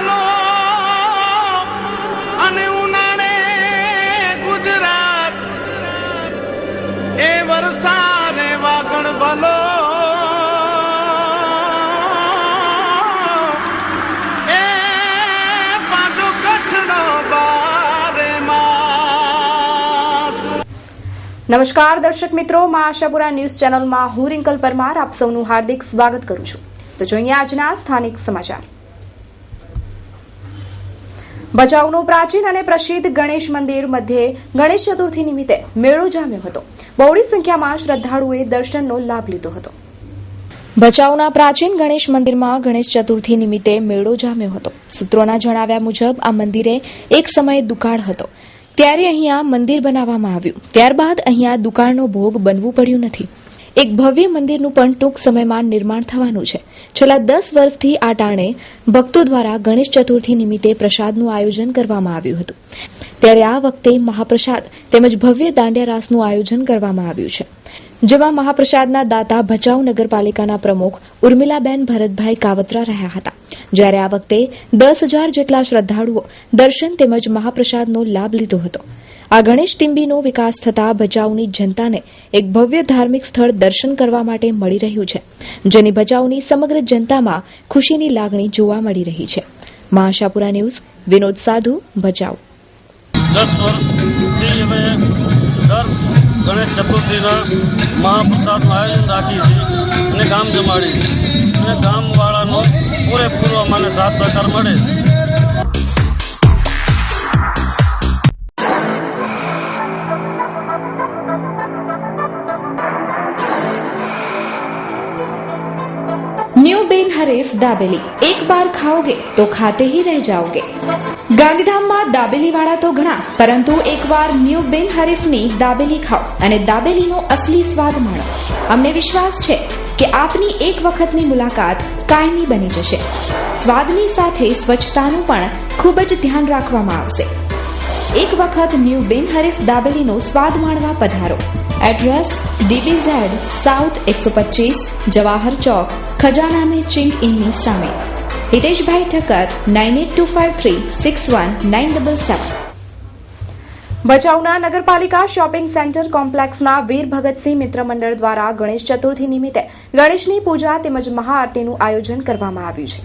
ભલો અને ઉનાળે ગુજરાત એ વરસાદે વાગણ ભલો એ પાછો કચ્છનો બારે માસ। નમસ્કાર દર્શક મિત્રો, માં આશાપુરા ન્યૂઝ ચેનલમાં હું રિંકલ પરમાર આપ સૌનું હાર્દિક સ્વાગત કરું છું। તો જોઈએ આજના સ્થાનિક સમાચાર। ભચાઉનું પ્રાચીન અને પ્રસિદ્ધ ગણેશ મંદિર મધ્યે ગણેશ ચતુર્થી નિમિત્તે મેળો જામ્યો હતો। બહોળી સંખ્યામાં શ્રદ્ધાળુઓએ દર્શનનો લાભ લીધો હતો। ભચાઉના પ્રાચીન ગણેશ મંદિરમાં ગણેશ ચતુર્થી નિમિત્તે મેળો જામ્યો હતો। સૂત્રોના જણાવ્યા મુજબ આ મંદિરે એક સમયે દુકાળ હતો, ત્યારે અહીંયા મંદિર બનાવવામાં આવ્યું। ત્યારબાદ અહીંયા દુકાળનો ભોગ બનવું પડ્યું નથી। એક ભવ્ય મંદિરનું પણ ટૂંક સમયમાં નિર્માણ થવાનું છે। છેલ્લા 10 વર્ષથી આ ટાણે ભક્તો દ્વારા ગણેશ ચતુર્થી નિમિત્તે પ્રસાદનું આયોજન કરવામાં આવ્યું હતું, ત્યારે આ વખતે મહાપ્રસાદ તેમજ ભવ્ય દાંડિયા રાસનું આયોજન કરવામાં આવ્યું છે, જેમાં મહાપ્રસાદના દાતા ભચાઉ નગરપાલિકાના પ્રમુખ ઉર્મિલાબેન ભરતભાઈ કાવત્રા રહ્યા હતા। જ્યારે આ વખતે 10,000 જેટલા શ્રદ્ધાળુઓ દર્શન તેમજ મહાપ્રસાદનો લાભ લીધો હતો। આ ગણેશ ટીંબીનો વિકાસ થતાં ભચાઉની જનતાને એક ભવ્ય ધાર્મિક સ્થળ દર્શન કરવા માટે મળી રહ્યું છે, જેની ભચાઉની સમગ્ર જનતામાં ખુશીની લાગણી જોવા મળી રહી છે। માં આશાપુરા ન્યૂઝ, વિનોદ સાધુ, ભચાઉ। 10 વર્ષથી અમે દર ગણેશ ચતુર્થીના મહાપ્રસાદનું આયોજન રાખીએ છીએ અને ગામ જમાડીએ છીએ અને ગામવાળાનો પૂરેપૂરો અમને સાથ સહકાર મળે। न्यू बेन हरीफ दाबेली, एक बार खाओगे तो खाते ही रह जाओगे। ગાંધીધામમાં દાબેલીવાળા તો ઘણા, પરંતુ એકવાર ન્યૂ બેન હરીફની દાબેલી ખાઓ અને દાબેલીનો અસલી સ્વાદ માણો। અમને વિશ્વાસ છે કે આપની એક વખતની મુલાકાત કાયમી બની જશે। સ્વાદની સાથે સ્વચ્છતાનું પણ ખૂબ જ ધ્યાન રાખવામાં આવશે। એક વખત ન્યૂ બેન હરીફ દાબેલીનો સ્વાદ માણવા પધારો। એડ્રેસ DBZ સાઉથ 125 જવાહર ચોક, ખજાના में चिंग इननी सामे। हितेशभाई ठक्कर 9825361977। ભચાઉના નગરપાલિકા શોપિંગ સેન્ટર કોમ્પ્લેક્સના વીર ભગતસિંહ મિત્ર મંડળ દ્વારા ગણેશ ચતુર્થી નિમિત્તે ગણેશની પૂજા તેમજ મહાઆરતીનું આયોજન કરવામાં આવ્યું છે।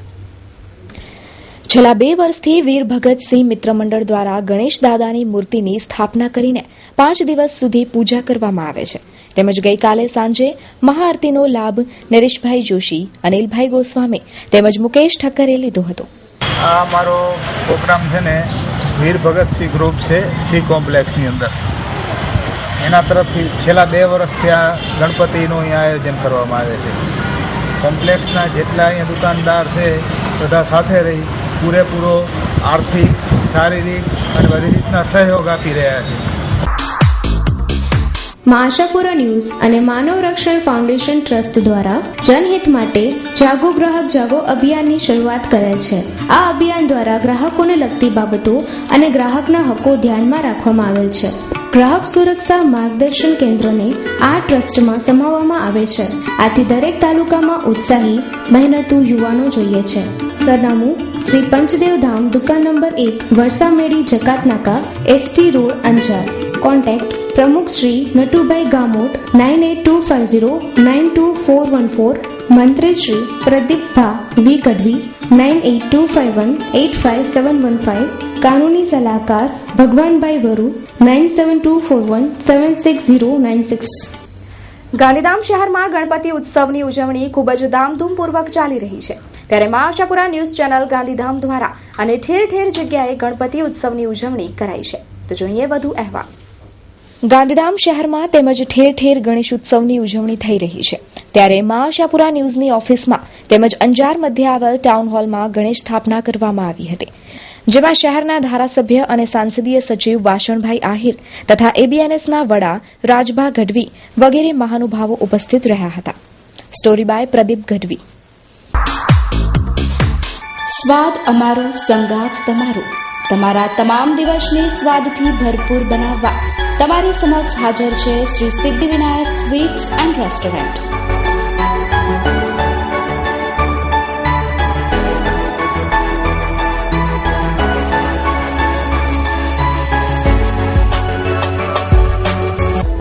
છેલ્લા 2 વર્ષથી વીર ભગતસિંહ મિત્ર મંડળ દ્વારા ગણેશ દાદાની મૂર્તિની સ્થાપના કરીને 5 દિવસ સુધી પૂજા કરવામાં આવે છે, તેમજ ગઈકાલે સાંજે મહાઆરતીનો લાભ નરેશભાઈ જોશી, અનિલભાઈ ગોસ્વામી તેમજ મુકેશ ઠક્કરે લીધો હતો। આ અમારો પ્રોગ્રામ છે ને વીર ભગતસિંહ ગ્રુપ છે સી કોમ્પ્લેક્સની અંદર, એના તરફથી છેલ્લા 2 વર્ષથી આ ગણપતિનું અહીંયા આયોજન કરવામાં આવે છે। કોમ્પ્લેક્સના જેટલા અહીંયા દુકાનદાર છે બધા સાથે રહી પૂરેપૂરો આર્થિક, શારીરિક અને બધી રીતના સહયોગ આપી રહ્યા છે। માં આશાપુરા ન્યૂઝ અને માનવ રક્ષણ ફાઉન્ડેશન ટ્રસ્ટ દ્વારા જનહિત માટે જાગો ગ્રાહક જાગો અભિયાનની શરૂઆત કરેલ છે। આ અભિયાન દ્વારા ગ્રાહકોને લગતી બાબતો અને ગ્રાહકના હકો ધ્યાનમાં રાખવામાં આવેલ છે। ગ્રાહક સુરક્ષા માર્ગદર્શન કેન્દ્રને આ ટ્રસ્ટમાં સમાવવામાં આવે છે। આથી દરેક તાલુકામાં ઉત્સાહી મહેનતુ યુવાનો જોઈએ છે। સરનામું શ્રી પંચદેવ ધામ, દુકાન નંબર 1, વરસામેડી, જકાતનાકા, ST રોડ, અંજાર। કોન્ટેક્ટ પ્રમુખ શ્રી નટુભાઈ ગામોટ 9825092414। મંત્રી શ્રી પ્રદીપભા વી કડવી 9825185715। કાનૂની સલાહકાર ભગવાનભાઈ વરુ 9724176096। ગાંધીધામ શહેરમાં ગણપતિ ઉત્સવની ઉજવણી ખૂબ જ ધામધૂમપૂર્વક ચાલી રહી છે, ત્યારે માં આશાપુરા ન્યૂઝ ચેનલ ગાંધીધામ દ્વારા અને ઠેર ઠેર જગ્યાએ ગણપતિ ઉત્સવની ઉજવણી કરાઈ છે। તો જોઈએ વધુ અહેવાલ। ગાંધીધામ શહેરમાં તેમજ ઠેર ઠેર ગણેશ ઉત્સવની ઉજવણી થઈ રહી છે, ત્યારે માં આશાપુરા ન્યૂઝની ઓફિસમાં તેમજ અંજાર મધ્ય આવેલ ટાઉન હોલમાં ગણેશ સ્થાપના કરવામાં આવી હતી, જેમાં શહેરના ધારાસભ્ય અને સાંસદીય સચિવ વાસણભાઈ આહિર તથા ABNSના વડા રાજભા ગઢવી વગેરે મહાનુભાવો ઉપસ્થિત રહ્યા હતા। Story by Pradeep Gadhvi. સ્વાદ અમારો, સંગાત તમારો। તમારા તમામ દિવસને સ્વાદથી ભરપૂર બનાવવા તમારી સમક્ષ હાજર છે Shri Siddhivinayak sweet and restaurant.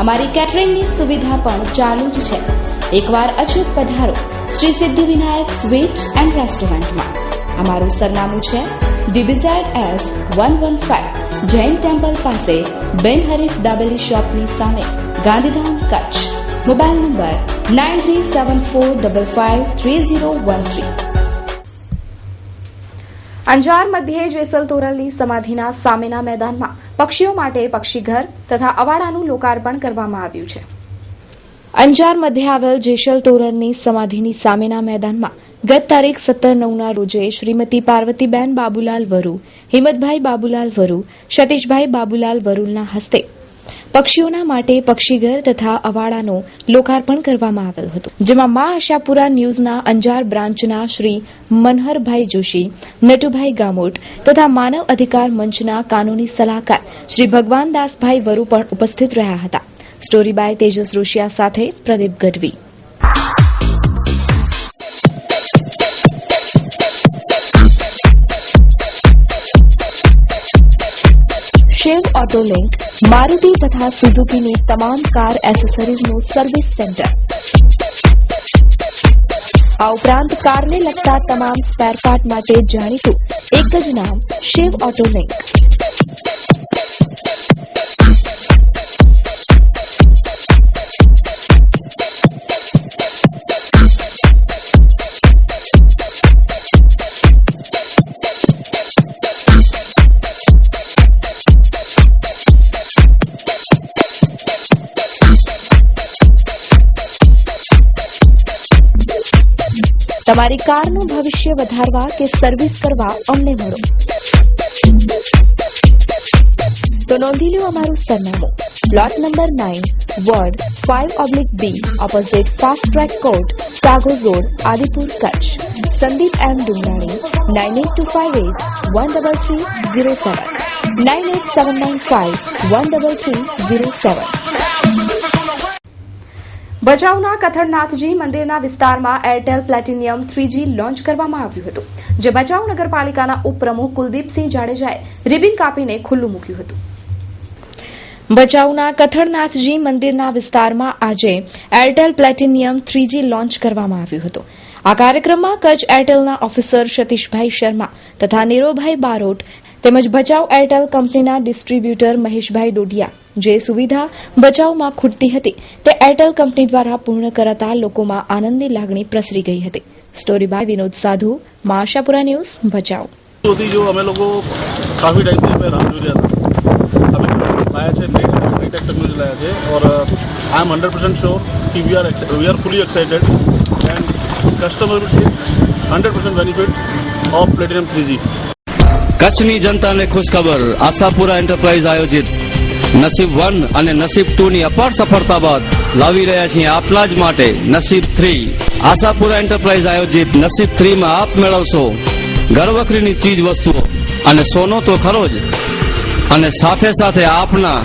અમારી કેટરિંગની સુવિધા પણ ચાલુ જ છે. એકવાર અચૂક પધારો શ્રી સિદ્ધિવિનાયક સ્વીટ એન્ડ રેસ્ટોરન્ટમાં. અમારું સરનામું છે DBZS 115 જૈન ટેમ્પલ પાસે બિનહરીફ દાબેલી શોપની સામે, ગાંધીધામ, કચ્છ. Mobile number 9374553013. અંજાર મધ્યે જેસલ તોરલની સમાધિના સામેના મેદાનમાં પક્ષીઓ માટે પક્ષીઘર તથા અવાડાનું લોકાર્પણ કરવામાં આવ્યું છે. અંજાર મધ્યે આવેલ જેસલ તોરલની સમાધિની સામેના મેદાનમાં ગત તારીખ 17/9ના રોજે શ્રીમતી પાર્વતીબેન બાબુલાલ વરુ, હિંમતભાઈ બાબુલાલ વરુ, સતીશભાઈ બાબુલાલ વરુલના હસ્તે પક્ષીઓના માટે પક્ષીઘર તથા અવાડાનું લોકાર્પણ કરવામાં આવેલ હતું, જેમાં મા આશાપુરા ન્યૂઝના અંજાર બ્રાન્ચના શ્રી મનહરભાઈ જોશી, નટુભાઈ ગામોટ તથા માનવ અધિકાર મંચના કાનૂની સલાહકાર શ્રી ભગવાનદાસભાઈ વરુ પણ ઉપસ્થિત રહ્યા હતા. સ્ટોરી બાય તેજસ રોશિયા સાથે પ્રદીપ ગઢવી. શિવ ઓટો લિંક મારુતિ તથા સુઝુકીની તમામ કાર એસેસરીઝનું સર્વિસ સેન્ટર. આ ઉપરાંત કારને લગતા તમામ સ્પેર પાર્ટ માટે જાણીતું એક જ નામ શિવ ઓટો લિંક. તમારી કારનું ભવિષ્ય વધારવા કે સર્વિસ કરવા અમને મળો તો નોંધી લો અમારું સરનામું. Plot number 9 ward 5/B opposite fast track court, Sagor road, Adipur, Kutch. Sandeep M Dungrani 9825813307 9879513307. ભચાઉના કથળનાથજી મંદિરના વિસ્તારમાં એરટેલ પ્લેટિનિયમ 3G લોન્ચ કરવામાં આવ્યું હતું, જે ભચાઉ નગરપાલિકાના ઉપપ્રમુખ કુલદીપસિંહ જાડેજાએ રિબિન કાપીને ખુલ્લું મૂક્યું હતું. ભચાઉના કથળનાથજી મંદિરના વિસ્તારમાં આજે એરટેલ પ્લેટિનિયમ 3G લોન્ચ કરવામાં આવ્યું હતું. આ કાર્યક્રમમાં કચ્છ એરટેલના ઓફિસર સતીશભાઈ શર્મા તથા નીરોભાઈ બારોટ તેમજ ભચાઉ એરટેલ કંપનીના ડિસ્ટ્રીબ્યુટર મહેશભાઈ ડોડિયા, જે સુવિધા ભચાઉમાં ખૂટતી હતી તે એરટેલ કંપની દ્વારા પૂર્ણ કરાતા લોકોમાં આનંદની લાગણી પ્રસરી ગઈ હતી. સ્ટોરી બાય વિનોદ સાધુ, મા આશાપુરા ન્યૂઝ, ભચાઉ. जो અમે લોકો काफी टाइम से राह जोई રહ્યા હતા, અમે લાયા છે નઈ ટેકનોલોજી લાયા છે और आई एम 100% श्योर कि we are fully excited and customer will get 100% benefit of Platinum 3G. કચ્છની જનતાને ખુશખબર. આશાપુરા એન્ટરપ્રાઇઝ આયોજિત નસીબ 1 અને નસીબ 2 ની અપાર સફળતા બાદ લાવી રહ્યા છીએ આપના જ માટે નસીબ 3. આશાપુરા એન્ટરપ્રાઇઝ આયોજિત નસીબ 3 માં આપ મેળવશો ઘરવખરીની ચીજ વસ્તુઓ અને સોનો તો ખરો જ, અને સાથે સાથે આપના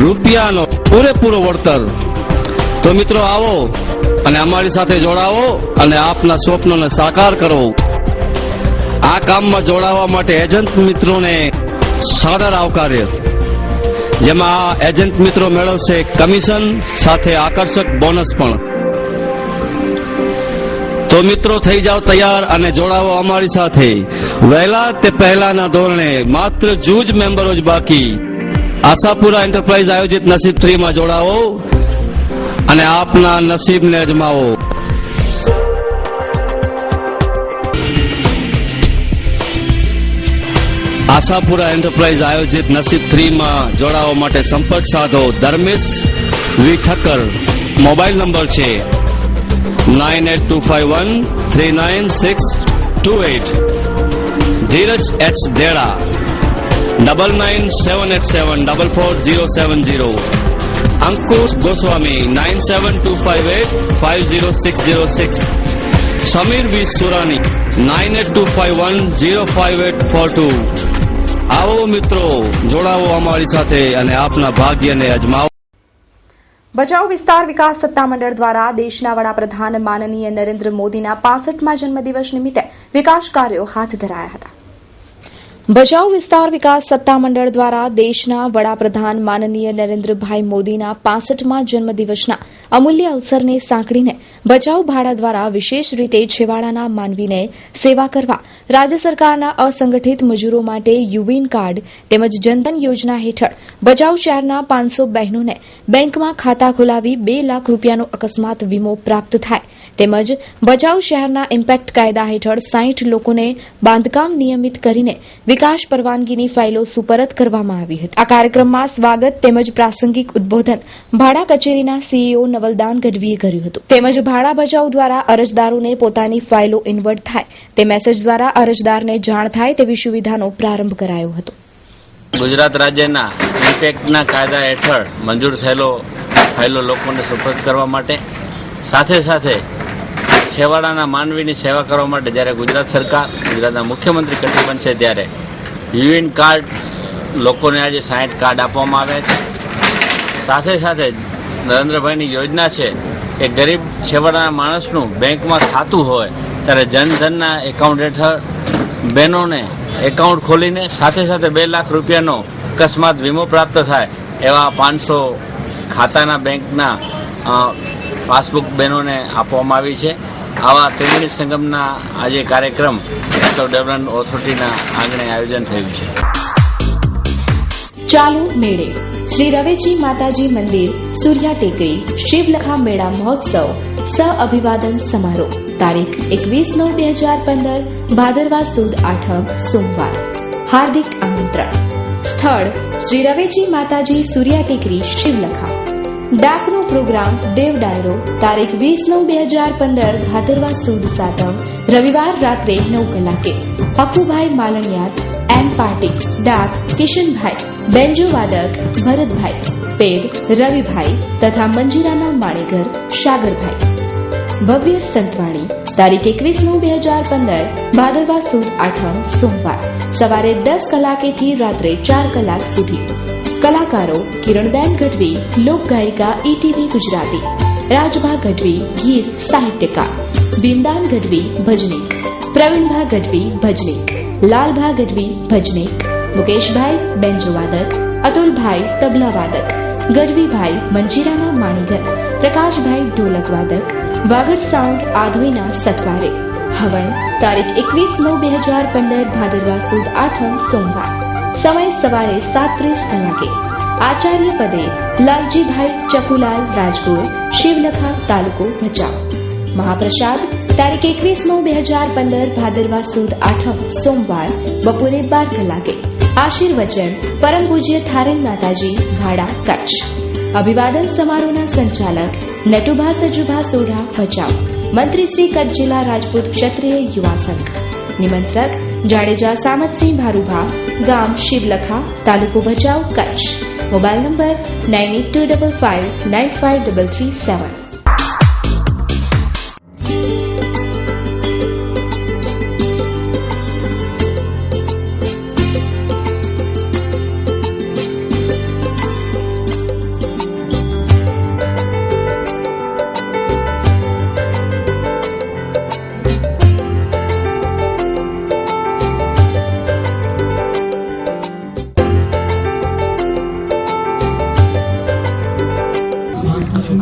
રૂપિયાનો પૂરેપૂરો વળતર. તો મિત્રો આવો અને અમારી સાથે જોડાવો અને આપના સ્વપ્નોને સાકાર કરો. આ કામમાં જોડાવા માટે એજન્ટ મિત્રોને સાદર આવકાર્ય, જેમાં એજન્ટ મિત્રો મેળવશે કમિશન સાથે આકર્ષક બોનસ પણ. તો મિત્રો થઈ જાઓ તૈયાર અને જોડાવો અમારી સાથે. વહેલા તે પહેલાના ધોરણે માત્ર જૂજ મેમ્બરો જ બાકી. આશાપુરા એન્ટરપ્રાઇઝ આયોજિત નસીબ 3 માં જોડાવો અને આપના નસીબને અજમાવો. આશાપુરા એન્ટરપ્રાઇઝ આયોજિત નસીબ 3 માં જોડાવા માટે સંપર્ક સાધો ધર્મેશ વી ઠક્કર. મોબાઈલ નંબર છે 9825139628. ધીરજ એચ દેડા 9978744070. અંકુશ ગોસ્વામી 9725850606. સમીર વી સુરાની 9825105842. આવો મિત્રો, જોડાવો અમારી સાથે અને આપના ભાગ્યને અજમાવો. ભચાઉ વિસ્તાર વિકાસ સત્તામંડળ દ્વારા દેશના વડાપ્રધાન માનનીય નરેન્દ્ર મોદીના 65મા જન્મદિવસ નિમિત્તે વિકાસ કાર્યો હાથ ધરાયા હતા. ભચાઉ વિસ્તાર વિકાસ સત્તામંડળ દ્વારા દેશના વડાપ્રધાન માનનીય નરેન્દ્રભાઈ મોદીના 65મા જન્મદિવસના અમૂલ્ય અવસરને સાંકળીને ભચાઉ ભાડા દ્વારા વિશેષ રીતે છેવાડાના માનવીને સેવા કરવા રાજ્ય સરકારના અસંગઠિત મજૂરો માટે યુવીન કાર્ડ તેમજ જનધન યોજના હેઠળ ભચાઉ શહેરના 500 બહેનોને બેંકમાં ખાતા ખોલાવી 2 લાખ રૂપિયાનો અકસ્માત વીમો પ્રાપ્ત થાય તેમજ ભચાઉ શહેરના ઇમ્પેક્ટ કાયદા હેઠળ 60 લોકોને બાંધકામ નિયમિત કરીને વિકાસ પરવાનગીની ફાઇલો સુપરત કરવામાં આવી હતી. આ કાર્યક્રમમાં સ્વાગત તેમજ પ્રાસંગિક ઉદબોધન ભાડા કચેરીના સીઈઓ નવલદાન ગઢવીએ કર્યું હતું. તેમજ ભાડા ભચાઉ દ્વારા અરજદારોને પોતાની ફાઇલો ઇન્વર્ટ થાય તે મેસેજ દ્વારા અરજદારને જાણ થાય તેવી સુવિધાનો પ્રારંભ કરાયો હતો. ગુજરાત રાજ્યના ઇમ્પેક્ટના કાયદા હેઠળ મંજૂર થયેલો ફાઇલો લોકોને સુપરત કરવા માટે સાથે સાથે છેવાડાના માનવીની સેવા કરવા માટે જ્યારે ગુજરાત સરકાર ગુજરાતના મુખ્યમંત્રી કટિબદ્ધ છે ત્યારે યુવીન કાર્ડ લોકોને આજે 60 કાર્ડ આપવામાં આવ્યા છે. સાથે સાથે નરેન્દ્રભાઈની યોજના છે કે ગરીબ છેવાડાના માણસનું બેંકમાં ખાતું હોય ત્યારે જનધનના એકાઉન્ટ હેઠળ બહેનોને એકાઉન્ટ ખોલીને સાથે સાથે 2 લાખ રૂપિયાનો અકસ્માત વીમો પ્રાપ્ત થાય એવા 500 ખાતાના બેંકના પાસબુક બહેનોને આપવામાં આવી છે. આવા ત્રિવેણી સંગમના આજે કાર્યક્રમ ભચાઉ ડેવલપમેન્ટ ઓથોરિટીના આંગણે આયોજન થયું છે. ચાલુ મેળે શ્રી રવેજી માતાજી મંદિર સૂર્યા ટેકરી શિવલખા મેળા મહોત્સવ સહ અભિવાદન સમારોહ તારીખ 21/9/2015 ભાદરવા સુદ આઠમ સોમવાર. હાર્દિક આમંત્રણ. સ્થળ શ્રી રવેજી માતાજી સૂર્યા ટેકરી શિવલખા. ડાકનો પ્રોગ્રામ દેવ ડાયરો તારીખ 20/9/2015 ભાદરવા સુદ સાતમ રવિવાર રાત્રે 9 કલાકે. Hakubhai Malaniyat and party. ડાક કિશનભાઈ, બેન્જો વાદક ભરતભાઈ, પેડ રવિભાઈ તથા મંજીરાના માણીઘર સાગરભાઈ. ભવ્ય સંતવાણી તારીખ 21/9/2015 ભાદરવા સુદ આઠમ સોમવાર સવારે 10 કલાકેથી રાત્રે 4 કલાક સુધી. કલાકારો કિરણબેન ગઢવી લોકગાયિકા ઈટીવી ગુજરાતી, રાજભા ગઢવી ગીર સાહિત્યકાર, ભીમદાન ગઢવી ભજનીક, પ્રવીણભા ગઢવી ભજનીક, લાલભા ગઢવી ભજનીક, મુકેશભાઈ બેન્જોવાદક, અતુલભાઈ તબલાવાદક, ગઢવીભાઈ મંજીરાના માણીઘર, પ્રકાશભાઈ ઢોલકવાદક, વાગડ સાઉન્ડ આધોઈના સથવારે. હવન તારીખ 21/9/2015 ભાદરવા સુદ આઠમ સોમવાર સમય સવારે 7:30 કલાકે. આચાર્ય પદે લાલજીભાઈ ચકુલાલ રાજગોર શિવલખા તાલુકો ભચાઉ. મહાપ્રસાદ તારીખ 21/9/2015 ભાદરવા સુદ આઠમ સોમવાર બપોરે 12 કલાકે. આશીર્વચન પરમ પૂજ્ય થારેલ માતાજી ભાડા કચ્છ. અભિવાદન સમારોહના સંચાલક નટુભા સજુભા સોઢા ભચાઉ. મંત્રી શ્રી કચ્છ જિલ્લા રાજપૂત ક્ષત્રિય યુવા સંઘ. નિમંત્રક જાડેજા સામતસિંહ ભારુભા, ગામ શિવલખા, તાલુકો Bhachau Kutch. Mobile number 9825595337.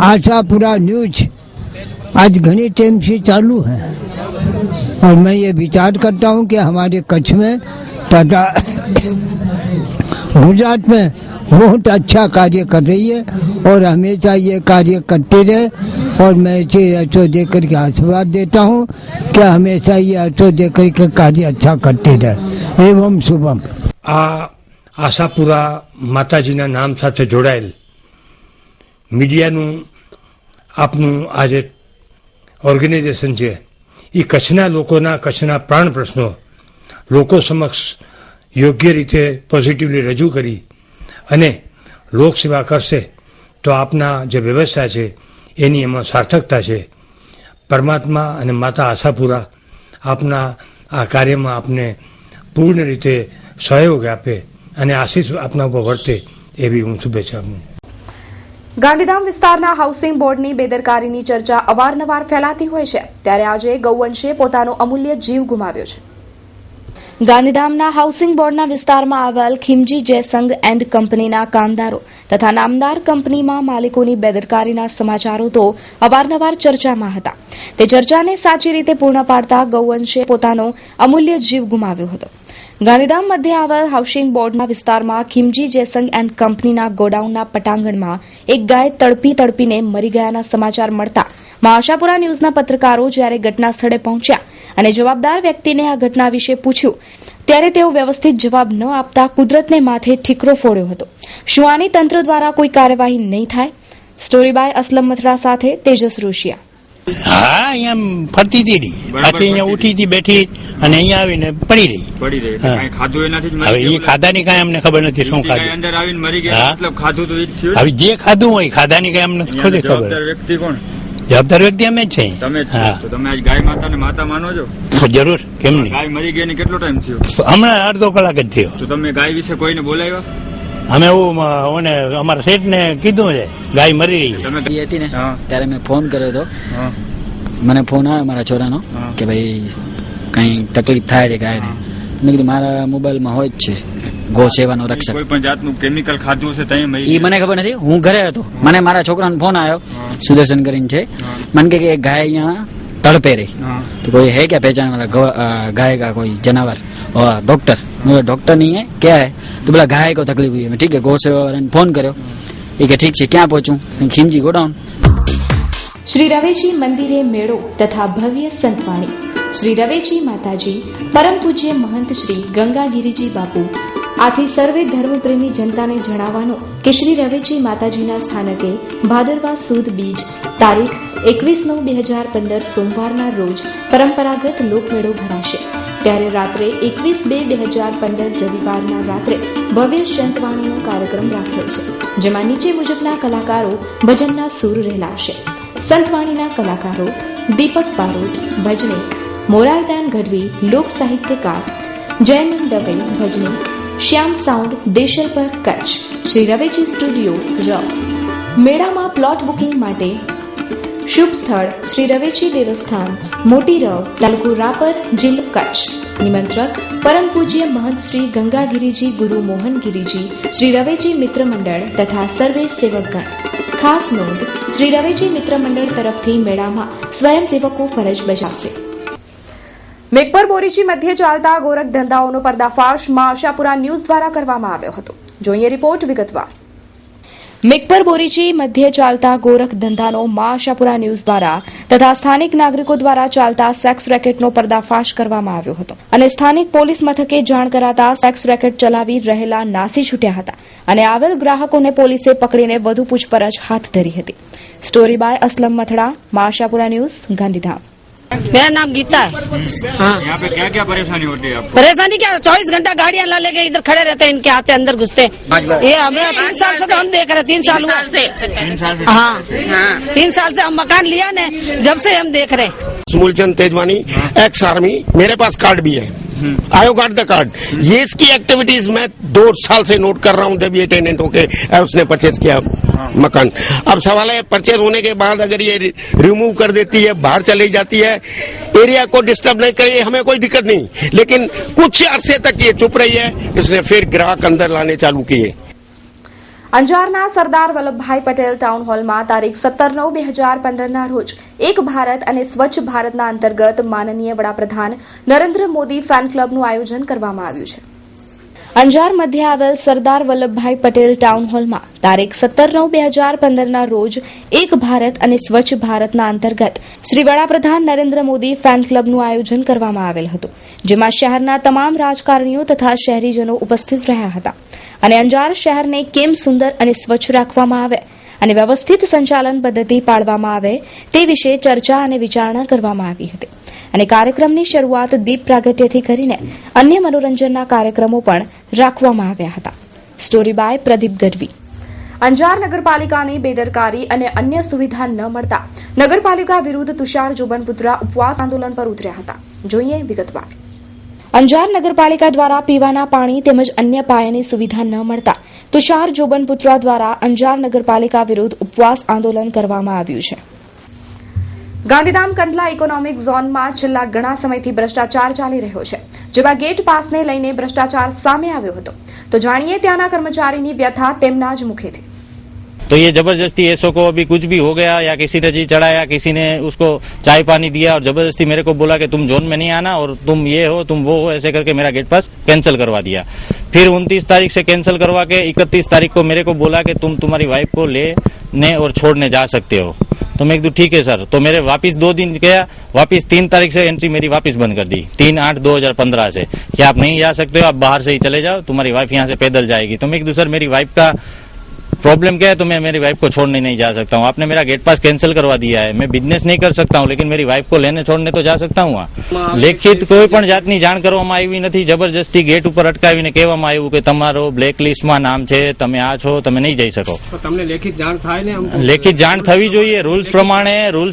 Ashapura news आज घनी टाइम से चालू है और मैं ये विचार करता हूँ कि हमारे कच्छ में तथा गुजरात में बहुत अच्छा कार्य कर रही है और हमेशा ये कार्य करते रहे और मैं इसे अचो देकर के आशीर्वाद देता हूँ कि हमेशा ये अचो देकर के कार्य अच्छा करते रहे. एवं शुभम. आशापुरा माताजीना नाम साथे जोड़ाયેલ મીડિયાનું આપનું આ જે ઓર્ગેનાઇઝેશન છે એ કચ્છના લોકોના કચ્છના પ્રાણ પ્રશ્નો લોકો સમક્ષ યોગ્ય રીતે પોઝિટિવલી રજૂ કરી અને લોકસેવા કરશે તો આપના જે વ્યવસ્થા છે એની એમાં સાર્થકતા છે. પરમાત્મા અને માતા આશાપુરા આપના આ કાર્યમાં આપને પૂર્ણ રીતે સહયોગ આપે અને આશીષ આપના ઉપર વર્તે એવી હું શુભેચ્છા આપું. ગાંધીધામ વિસ્તારના હાઉસિંગ બોર્ડની બેદરકારીની ચર્ચા અવારનવાર ફેલાતી હોય છે ત્યારે આજે ગૌવંશે પોતાનો અમૂલ્ય જીવ ગુમાવ્યો છે. ગાંધીધામના હાઉસિંગ બોર્ડના વિસ્તારમાં આવેલ ખીમજી જયસંગ એન્ડ કંપનીના કામદારો તથા નામદાર કંપનીમાં માલિકોની બેદરકારીના સમાચારો તો અવારનવાર ચર્ચામાં હતા. તે ચર્ચાને સાચી રીતે પૂર્ણ પાડતા ગૌવંશે પોતાનો અમૂલ્ય જીવ ગુમાવ્યો હતો. ગાંધીધામ મધ્યે આવેલ હાઉસિંગ બોર્ડના વિસ્તારમાં ખીમજી જયસંગ એન્ડ કંપનીના ગોડાઉનના પટાંગણમાં એક ગાય તડપીને મરી ગયાના સમાચાર મળતા આશાપુરા ન્યૂઝના પત્રકારો જ્યારે ઘટના સ્થળે પહોંચ્યા અને જવાબદાર વ્યક્તિને આ ઘટના વિશે પૂછ્યું ત્યારે તેઓ વ્યવસ્થિત જવાબ ન આપતા કુદરતને માથે ઠીકરો ફોડ્યો હતો. શું આની તંત્ર દ્વારા કોઈ કાર્યવાહી નહીં થાય? સ્ટોરી બાય અસલમ મથડા સાથે તેજસ રોશિયા. હા, અહીંયા ફરતી હતી, પાછી અહીંયા ઉઠી હતી, બેઠી અને અહીંયા આવીને પડી રહી. હવે એ ખાધાની કાંઈ અમને ખબર નથી શું ખાધું. અંદર આવીને મરી ગયા, મતલબ ખાધું તો એ જ થયું. હવે જે ખાધું હોય ખાધાની કાંઈ અમને ખુદ ખબર. વ્યક્તિ કોણ? જવાબદાર વ્યક્તિ અમે જ છે. તમે જ છો. તો તમે આજ ગાય માતાને માતા માનો છો? જરૂર, કેમ નહીં. ગાય મરી ગઈ ને કેટલો ટાઈમ થયો? હમણાં અડધો કલાક જ થયો. તો તમે ગાય વિશે કોઈને બોલાવ્યા? અમે એવું અમારા શેઠ ને કીધું છે ગાય મરી રહી તમે હતી ને ત્યારે મેં ફોન કર્યો હતો. મને ફોન આવ્યો મારા છોરાનો કે ભાઈ કઈ તકલીફ થાય છે ગાયને. મેં કીધું મારા મોબાઈલમાં હોય જ છે ગો સેવાનો રક્ષક. કોઈ પણ જાતનું કેમિકલ ખાધું હશે તઈ એ મને ખબર નથી. હું ઘરે હતો, મને મારા છોકરાનો ફોન આવ્યો, સુદર્શન કરીને છે. મને કે ગાય અહીંયા તડપે રહી, તો કોઈ है क्या पहचान वाला गाय का कोई जानवर? और डॉक्टर, मेरा डॉक्टर नहीं है क्या है? तो बोला गाय को तकलीफ हुई है. ठीक है, गौ सेवा वाले फोन કર્યો. એ કે ઠીક છે, ક્યાં પહોંચું? ખીમજી ગોડાઉન. શ્રી રવેજી મંદિરે મેળો તથા ભવ્ય સંતવાણી. શ્રી રવેજી માતાજી પરમ પૂજ્ય મહંત શ્રી ગંગાગીરીજી બાપુ આથી સર્વે ધર્મપ્રેમી જનતાને જણાવવાનું કે શ્રી રવેજી માતાજીના સ્થાનકે ભાદરવા સુદ બીજ તારીખ 21/9/2015 સોમવારના રોજ પરંપરાગત લોકમેળો ભરાશે. ત્યારે રાત્રે 21/2/2015 રવિવારના રાત્રે ભવ્ય સંતવાણીનો કાર્યક્રમ રાખ્યો છે, જેમાં નીચે મુજબના કલાકારો ભજનના સૂર રહેલાશે. સંતવાણીના કલાકારો દીપક બારોટ ભજનીક, મોરારદાન ગઢવી લોક સાહિત્યકાર, જયમન દવે ભજનીક, શ્યામ સાઉન્ડ દેશલપર કચ્છ, શ્રી રવેજી સ્ટુડિયો ર. મેળામાં પ્લોટ બુકિંગ માટે શુભ સ્થળ શ્રી રવેજી દેવસ્થાન, મોટી રવ, તાલુકો રાપર, જિલ્લો કચ્છ. નિમંત્રક પરમ પૂજ્ય મહંત શ્રી ગંગાગીરીજી ગુરુ મોહનગીરીજી, શ્રી રવેજી મિત્ર મંડળ તથા સર્વે સેવકગણ. ખાસ નોંધ, શ્રી રવેજી મિત્ર મંડળ તરફથી મેળામાં સ્વયંસેવકો ફરજ બજાવશે. મેઘપર બોરીચી મધ્યે ચાલતા ગોરખ ધંધાઓનો પર્દાફાશ આશાપુરા ન્યૂઝ દ્વારા કરવામાં આવ્યો હતો. જોઈએ રિપોર્ટ વિગતવાર. મેઘપર બોરીચી મધ્યે ચાલતા ગોરખ ધંધાનો આશાપુરા ન્યૂઝ દ્વારા તથા સ્થાનિક નાગરિકો દ્વારા ચાલતા સેક્સ રેકેટનો પર્દાફાશ કરવામાં આવ્યો હતો અને સ્થાનિક પોલીસ મથકે જાણ કરાતા સેક્સ રેકેટ ચલાવી રહેલા નાસી છૂટ્યા હતા અને આવેલ ગ્રાહકોને પોલીસે પકડીને વધુ પૂછપરછ હાથ ધરી હતી. Story by Aslam Mathda, Ashapura news, Gandhidham. मेरा नाम गीता है. हाँ. यहाँ पे क्या क्या परेशानी होती है आपको? परेशानी क्या, 24 घंटा गाड़ियाँ ला लेके इधर खड़े रहते हैं, इनके आते अंदर घुसते. ये हमें 3 साल से तो हम देख रहे, 3 साल हुआ. 3 साल से? हाँ, 3 साल से हम मकान लिया ने, जब से हम देख रहे. मूलचंद तेजवानी, एक्स आर्मी, मेरे पास कार्ड भी है. I have got the card. ये इसकी एक्टिविटीज मैं 2 साल से नोट कर रहा हूँ जब ये टेनेंट होके उसने परचेज किया मकान. अब सवाल है परचेज होने के बाद अगर ये रिमूव कर देती है, बाहर चली जाती है, एरिया को डिस्टर्ब नहीं करे, हमें कोई दिक्कत नहीं. लेकिन कुछ अरसे तक ये चुप रही है, इसने फिर ग्राहक अंदर लाने चालू किए. અંજારના સરદાર વલ્લભભાઈ પટેલ ટાઉન હોલમાં તારીખ 17/9/2015ના રોજ એક ભારત અને સ્વચ્છ ભારતના અંતર્ગત માનનીય વડાપ્રધાન નરેન્દ્ર મોદી ફેન ક્લબનું આયોજન કરવામાં આવ્યું છે. અંજાર મધ્યે આવેલ સરદાર વલ્લભભાઈ પટેલ ટાઉન હોલમાં તારીખ 17/9/2015ના રોજ એક ભારત અને સ્વચ્છ ભારતના અંતર્ગત શ્રી વડાપ્રધાન નરેન્દ્ર મોદી ફેન ક્લબનું આયોજન કરવામાં આવેલ હતું, જેમાં શહેરના તમામ રાજકારણીઓ તથા શહેરીજનો ઉપસ્થિત રહ્યા હતા અને અંજાર શહેરને કેમ સુંદર અને સ્વચ્છ રાખવામાં આવે અને વ્યવસ્થિત સંચાલન પદ્ધતિ પાડવામાં આવે તે વિશે ચર્ચા અને વિચારણા કરવામાં આવી હતી અને કાર્યક્રમની શરૂઆત દીપ પ્રાગટ્યથી કરીને અન્ય મનોરંજનના કાર્યક્રમો પણ રાખવામાં આવ્યા હતા. Story by Pradeep Gadhvi. અંજાર નગરપાલિકાની બેદરકારી અને અન્ય સુવિધા ન મળતા નગરપાલિકા વિરુદ્ધ તુષાર જોબનપુત્રા ઉપવાસ આંદોલન પર ઉતર્યા હતા. જોઈએ વિગતવાર. અંજાર નગરપાલિકા દ્વારા પીવાના પાણી તેમજ અન્ય પાયાની સુવિધા ન મળતા તુષાર જોબનપુત્રા દ્વારા અંજાર નગરપાલિકા વિરુદ્ધ ઉપવાસ આંદોલન કરવામાં આવ્યું છે. ગાંધીધામ કંડલા ઇકોનોમિક ઝોનમાં છેલ્લા ઘણા સમયથી ભ્રષ્ટાચાર ચાલી રહ્યો છે, જેમાં ગેટ પાસને લઈને ભ્રષ્ટાચાર સામે આવ્યો હતો। તો જાણીએ ત્યાંના કર્મચારીની વ્યથા તેમના જ મુખેથી। तो ये जबरदस्ती ऐसो को अभी कुछ भी हो गया या किसी ने जी चढ़ाया, किसी ने उसको चाय पानी दिया और जबरदस्ती मेरे को बोला कि तुम जोन में नहीं आना और तुम ये हो तुम वो हो, ऐसे करके मेरा गेट पास कैंसिल करवा दिया। फिर 29 तारीख से कैंसिल करवा के 31 तारीख को मेरे को बोला कि तुम तुम्हारी वाइफ को लेने और छोड़ने जा सकते हो। तो मैं एकदम ठीक है सर। तो मेरे वापिस 2 दिन गया, वापिस 3 तारीख से एंट्री मेरी वापिस बंद कर दी, 3/8/2015 से कि आप नहीं जा सकते हो, आप बाहर से ही चले जाओ, तुम्हारी वाइफ यहाँ से पैदल जाएगी। तो मैं एकदम सर मेरी वाइफ का प्रॉब्लम क्या है, तो मैं मेरी वाइफ को छोड़ने नहीं जा सकता हूँ। आपने मेरा गेट पास कैंसिल करवा दिया है, मैं बिजनेस नहीं कर सकता हूँ, लेकिन मेरी वाइफ को लेने छोड़ने तो जा सकता हूँ। लेखित कोई पण जातनी जाण કરવામાં આવી નથી, જબરજસ્તી ગેટ ઉપર અટકાવીને કહેવામાં આવ્યું કે તમારો બ્લેક લિસ્ટમાં નામ છે, તમે આ છો, તમે નહીં જઈ શકો। તમને લેખિત જાણ થાય ને? લેખિત જાણ થવી જોઈએ, રૂલ્સ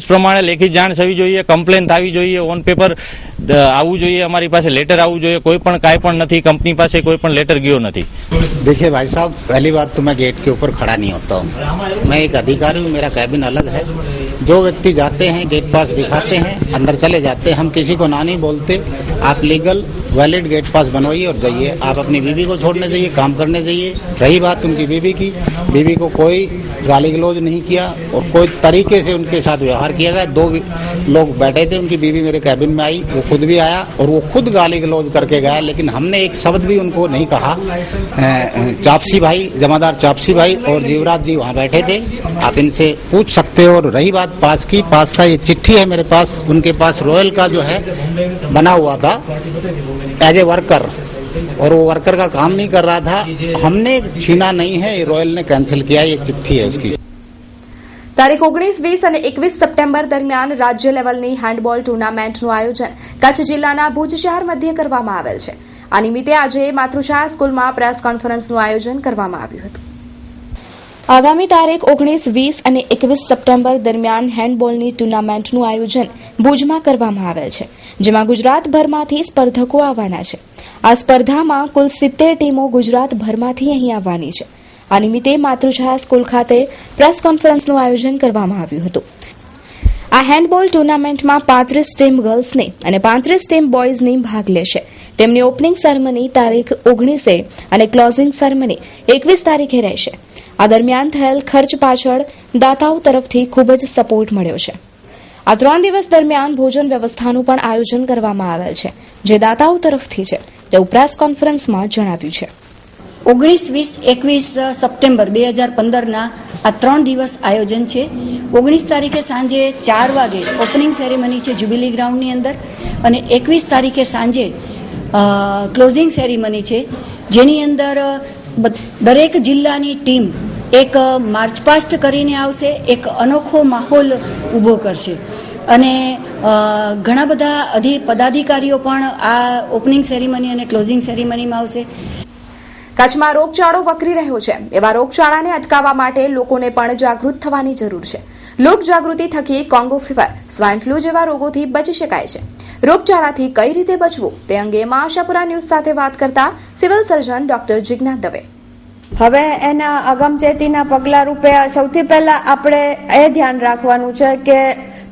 પ્રમાણે લેખિત જાણ થવી જોઈએ, કમ્પ્લેન થવી જોઈએ, ઓન પેપર આવવું જોઈએ, અમારી પાસે લેટર આવવું જોઈએ। કોઈ પણ કાંઈ પણ નથી, કંપની પાસે કોઈ પણ લેટર ગયો નથી। देखिए भाई साहब, पहली बात तो मैं गेट के ऊपर खड़ा नहीं होता हूँ, मैं एक अधिकारी हूँ, मेरा कैबिन अलग है। जो व्यक्ति जाते हैं गेट पास दिखाते हैं, अंदर चले जाते हैं, हम किसी को ना नहीं बोलते। आप लीगल वैलिड गेट पास बनवाइए और जाइए। आप अपनी बीवी को छोड़ने जाइए, काम करने जाइए। रही बात उनकी बीवी की, बीवी को कोई गाली गलौज नहीं किया और कोई तरीके से उनके साथ व्यवहार किया गया। 2 लोग बैठे थे, उनकी बीवी मेरे कैबिन में आई, वो खुद भी आया और वो खुद गाली गलौज करके गया, लेकिन हमने एक शब्द भी उनको नहीं कहा। चापसी भाई, जमादार चापसी भाई और जीवराज जी वहाँ बैठे थे, आप इनसे पूछ सकते हो। और रही बात पास की, पास का ये चिट्ठी है मेरे पास, उनके पास रॉयल का जो है बना हुआ था एज ए वर्कर, और वो वर्कर का काम नहीं कर रहा था, हमने छीना नहीं है, ये रॉयल ने कैंसिल किया, ये चिट्ठी है उसकी। તારીખ 19, 20 અને 21 સપ્ટેમ્બર દરમિયાન રાજ્ય લેવલની હેન્ડબોલ ટુર્નામેન્ટનું આયોજન કચ્છ જિલ્લાના ભુજ શહેર મધ્યે કરવામાં આવેલ છે। આ નિમિત્તે આજે માતૃશાળા સ્કૂલમાં પ્રેસ કોન્ફરન્સનું આયોજન કરવામાં આવ્યું હતું। આગામી તારીખ 19, 20 અને 21 સપ્ટેમ્બર દરમિયાન હેન્ડબોલની ટુર્નામેન્ટનું આયોજન ભુજમાં કરવામાં આવેલ છે, જેમાં ગુજરાતભરમાંથી સ્પર્ધકો આવવાના છે। આ સ્પર્ધામાં કુલ 70 ટીમો ગુજરાતભરમાંથી અહીં આવવાની છે। આ નિમિત્તે માતૃછાયા સ્કૂલ ખાતે પ્રેસ કોન્ફરન્સનું આયોજન કરવામાં આવ્યું હતું। આ હેન્ડબોલ ટુર્નામેન્ટમાં 35 ટીમ ગર્લ્સની અને 35 ટીમ બોયઝની ભાગ લેશે। તેમની ઓપનિંગ સેરેમની તારીખ 19 અને ક્લોઝિંગ સેરેમની 21 તારીખે રહેશે। આ દરમિયાન થયેલ ખર્ચ પાછળ દાતાઓ તરફથી ખૂબ જ સપોર્ટ મળ્યો છે। આ 3 દિવસ દરમિયાન ભોજન વ્યવસ્થાનું પણ આયોજન કરવામાં આવેલ છે, જે દાતાઓ તરફથી છે, તેવું પ્રેસ કોન્ફરન્સમાં જણાવ્યું છે। 19, 20, 21 સપ્ટેમ્બર 2015ના આ 3 દિવસ આયોજન છે। 19 તારીખે સાંજે 4 વાગે ઓપનિંગ સેરેમની છે જ્યુબિલી ગ્રાઉન્ડની અંદર, અને 21 તારીખે સાંજે ક્લોઝિંગ સેરેમની છે, જેની અંદર દરેક જિલ્લાની ટીમ એક માર્ચ પાસ્ટ કરીને આવશે, એક અનોખો માહોલ ઊભો કરશે, અને ઘણા બધા પદાધિકારીઓ પણ આ ઓપનિંગ સેરેમની અને ક્લોઝિંગ સેરેમનીમાં આવશે। કચ્છમાં રોગચાળો વકરી રહ્યો છે, એવા રોગચાળાને અટકાવવા માટે લોકોને પણ જાગૃત થવાની જરૂર છે। લોક જાગૃતિ થકી કોંગો ફીવર, સ્વાઇન ફ્લૂ જેવા રોગોથી બચી શકાય છે। રોગચાળાથી કઈ રીતે બચવું તે અંગે આશાપુરા ન્યૂઝ સાથે વાત કરતા civil surgeon doctor Jigna Dave. હવે એના અગમચેતીના પગલા રૂપે સૌથી પહેલા આપણે એ ધ્યાન રાખવાનું છે કે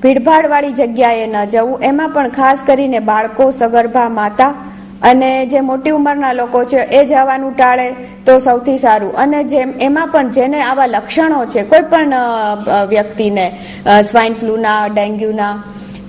ભીડભાડવાળી જગ્યાએ ન જવું, એમાં પણ ખાસ કરીને બાળકો, સગર્ભા માતા અને જે મોટી ઉંમરના લોકો છે એ જવાનું ટાળે તો સૌથી સારું। અને જેમ એમાં પણ જેને આવા લક્ષણો છે કોઈ પણ વ્યક્તિને સ્વાઇન ફ્લૂના, ડેન્ગ્યુના,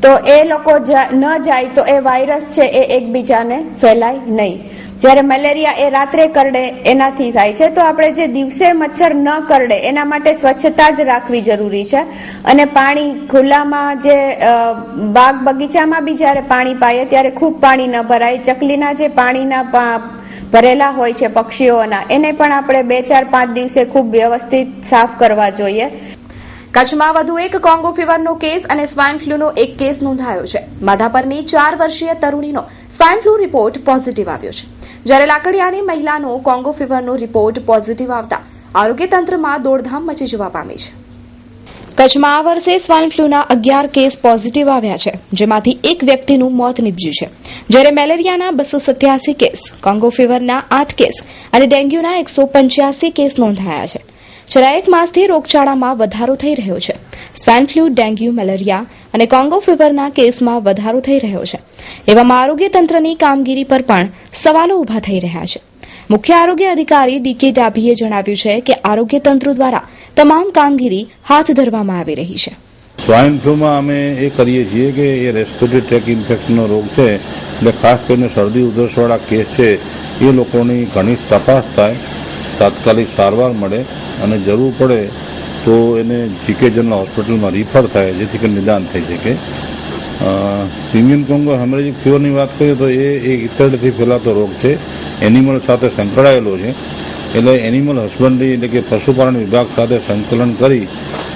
તો એ લોકો ન જાય તો એ વાયરસ છે એ એકબીજાને ફેલાય નહીં। જ્યારે મેલેરિયા એ રાત્રે કરડે એનાથી થાય છે, તો આપણે જે દિવસે મચ્છર ન કરડે એના માટે સ્વચ્છતા જ રાખવી જરૂરી છે। અને પાણી ખુલ્લામાં, જે બાગ બગીચામાં બી જ્યારે પાણી પાઈએ ત્યારે ખૂબ પાણી ન ભરાય। ચકલીના જે પાણીના ભરેલા હોય છે પક્ષીઓના, એને પણ આપણે 2, 4, 5 દિવસે ખૂબ વ્યવસ્થિત સાફ કરવા જોઈએ। કચ્છમાં વધુ એક કોંગો ફીવરનો કેસ અને સ્વાઇન ફ્લૂનો એક કેસ નોંધાયો છે। માધાપરની 4 વર્ષીય તરુણીનો સ્વાઇન ફ્લૂ રિપોર્ટ પોઝિટિવ આવ્યો છે, જ્યારે લાકડિયાની મહિલાનો કોંગો ફીવરનો રિપોર્ટ પોઝિટિવ આવતા આરોગ્ય તંત્રમાં દોડધામ મચી જવા પામી છે। કચ્છમાં આ વર્ષે સ્વાઇન ફ્લૂના 11 કેસ પોઝિટિવ આવ્યા છે, જેમાંથી એક વ્યક્તિનું મોત નીપજ્યું છે, જ્યારે મેલેરિયાના 287 કેસ, કોંગો ફીવરના 8 કેસ અને ડેન્ગ્યુના 185 કેસ નોંધાયા છે। છેલ્લા 1 માસથી રોગચાળામાં વધારો થઈ રહ્યો છે। સ્વાઇન ફ્લૂ, ડેન્ગ્યુ, મેલેરિયા અને કોંગો ફીવરના કેસમાં વધારો થઈ રહ્યો છે. એવામાં આરોગ્ય તંત્રની કામગીરી પર પણ સવાલો ઉભા થઈ રહ્યા છે. મુખ્ય આરોગ્ય અધિકારી ડી.કે. ડાભીએ જણાવ્યું છે કે આરોગ્ય તંત્ર દ્વારા તમામ કામગીરી હાથ ધરવામાં આવી રહી છે. સ્વાઇન ફ્લૂમાં અમે એ કરીએ છીએ કે એ રેસ્પિરેટરી ટ્રેક ઇન્ફેક્શનનો રોગ છે, એટલે ખાસ કરીને શરદી ઉધરસવાળા કેસ છે એ લોકોની ઘણી તપાસ થાય, તાત્કાલિક સારવાર મળે અને જરૂર પડે તો એને જીકે જનરલ હોસ્પિટલમાં રિફર થાય, જેથી કરીને નિદાન થઈ શકે. પ્રીમિયમ કોંગો હેમરેજિક ફીવરની વાત કરીએ તો એ ઈતરથી ફેલાતો રોગ છે, એનિમલ સાથે સંકળાયેલો છે. એટલે એનિમલ હસબન્ડરી એટલે કે પશુપાલન વિભાગ સાથે સંકલન કરી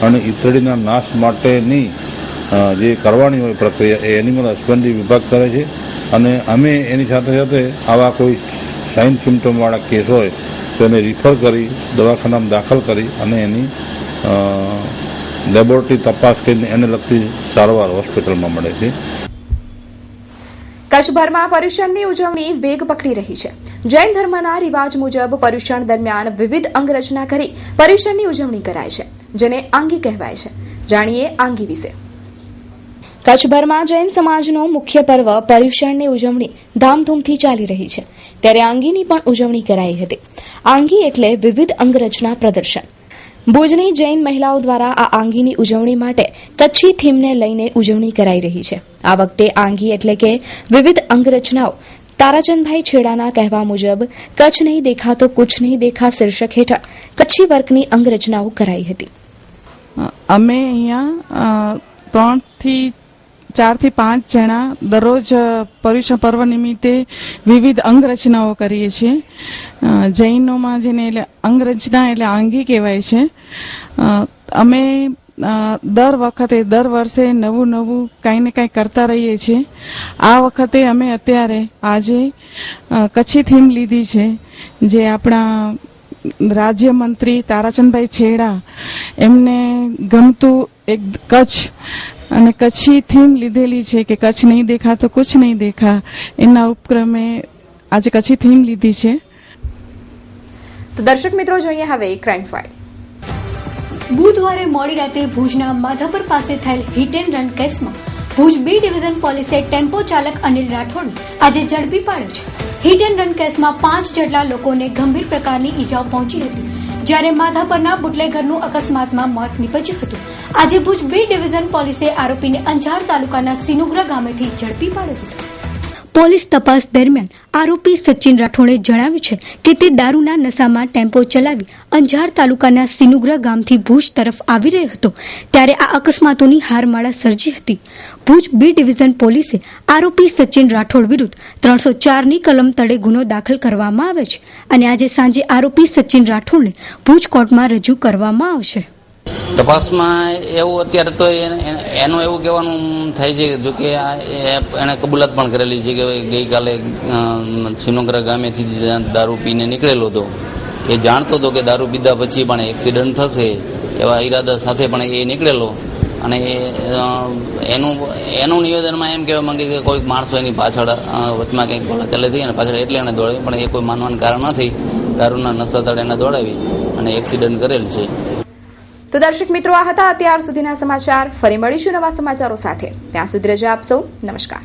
અને ઈતરડીના નાશ માટેની જે કરવાની હોય પ્રક્રિયા એ એનિમલ હસબન્ડરી વિભાગ કરે છે. અને અમે એની સાથે સાથે આવા કોઈ સાઇન સિમ્ટમવાળા કેસ હોય તો એને રિફર કરી દવાખાનામાં દાખલ કરી અને એની લેબોરેટરી તપાસ કરીને એને લગતી સારવાર હોસ્પિટલમાં મળે છે. કચ્છભરમાં પર્યુષણની ઉજવણી વેગ પકડી રહી છે. જૈન ધર્મના રિવાજ મુજબ પર્યુષણ દરમિયાન વિવિધ અંગરચના કરી પર્યુષણની ઉજવણી કરાય છે, જેને આંગી કહેવાય છે. જાણીએ આંગી વિશે. કચ્છભરમાં જૈન સમાજનો મુખ્ય પર્વ પર્યુષણની ઉજવણી ધામધૂમથી ચાલી રહી છે, ત્યારે આંગીની પણ ઉજવણી કરાઈ હતી. આંગી એટલે વિવિધ અંગરચના પ્રદર્શન. ભુજની જૈન મહિલાઓ દ્વારા આ આંગીની ઉજવણી માટે કચ્છી થીમને લઈને ઉજવણી કરાઈ રહી છે. આ વખતે આંગી એટલે કે વિવિધ અંગરચનાઓ તારાચંદભાઈ છેડાના કહેવા મુજબ કચ્છ નહીં દેખા તો કુછ નહીં દેખા શીર્ષક હેઠળ કચ્છી વર્કની અંગરચનાઓ કરાઈ હતી. અમે અહીંયા 4 થી 5 જણા દરરોજ પર્યુષણ પર્વ નિમિત્તે વિવિધ અંગરચનાઓ કરીએ છીએ. જૈનોમાં જેને એટલે અંગરચના એટલે આંગી કહેવાય છે. અમે દર વર્ષે નવું કાંઈ ને કાંઈ કરતા રહીએ છીએ. આ વખતે અમે અત્યારે આજે કચ્છી થીમ લીધી છે, જે આપણા રાજ્યમંત્રી તારાચંદભાઈ છેડા એમને ગમતું એક કચ્છ અને કચ્છી થીમ લીધેલી છે કે કચ્છ નહીં દેખા તો કુછ નહીં દેખા. એના ઉપક્રમે આજે કચ્છી થીમ લીધી છે. તો દર્શક મિત્રો, જોઈએ હવે ક્રાઇમ ફાઇલ. બુધવારે મોડી રાતે ભુજના માધાપર પાસે થયેલ હિટ એન્ડ રન કેસમાં ભુજ બી ડિવિઝન પોલીસે ટેમ્પો ચાલક અનિલ રાઠોડને આજે ઝડપી પાડ્યો છે. હિટ એન્ડ રન કેસમાં 5 જેટલા લોકોને ગંભીર પ્રકારની ઈજાઓ પહોંચી હતી, જ્યારે માધાપરના બુટલેગરનું અકસ્માતમાં મોત નીપજ્યું હતું. આજે ભુજ બી ડિવિઝન પોલીસે આરોપીને અંજાર તાલુકાના સિનુગ્રા ગામેથી ઝડપી પાડ્યો હતો. પોલીસ તપાસ દરમિયાન આરોપી સચિન રાઠોડે જણાવ્યું છે કે તે દારૂના નશામાં ટેમ્પો ચલાવી અંજાર તાલુકાના સિનુગ્રા ગામથી ભુજ તરફ આવી રહ્યો હતો, ત્યારે આ અકસ્માતોની હારમાળા સર્જી હતી. ભુજ બી ડિવિઝન પોલીસે આરોપી સચિન રાઠોડ વિરુદ્ધ 304ની કલમ તળે ગુનો દાખલ કરવામાં આવ્યો છે અને આજે સાંજે આરોપી સચિન રાઠોડને ભુજ કોર્ટમાં રજૂ કરવામાં આવશે. તપાસમાં એવું અત્યારે તો એનું એવું કહેવાનું થાય છે, જો કે એણે કબૂલાત પણ કરેલી છે કે ગઈકાલે સિનોગ્રા ગામેથી દારૂ પીને નીકળેલો હતો. એ જાણતો હતો કે દારૂ પીધા પછી પણ એક્સિડન્ટ થશે એવા ઈરાદા સાથે પણ એ નીકળેલો. અને એનું નિવેદનમાં એમ કહેવા માંગે કે કોઈક માણસો એની પાછળ વચમાં કંઈક બોલાચાલી થઈ અને પાછળ એટલે એને દોડાવી, પણ એ કોઈ માનવાનું કારણ નથી. દારૂના નશા તળે એને દોડાવી અને એક્સિડન્ટ કરેલ છે. તો દર્શક મિત્રો, આ હતા અત્યાર સુધીના સમાચાર. ફરી મળીશું નવા સમાચારો સાથે. ત્યાં સુધી રજા આપશો. નમસ્કાર.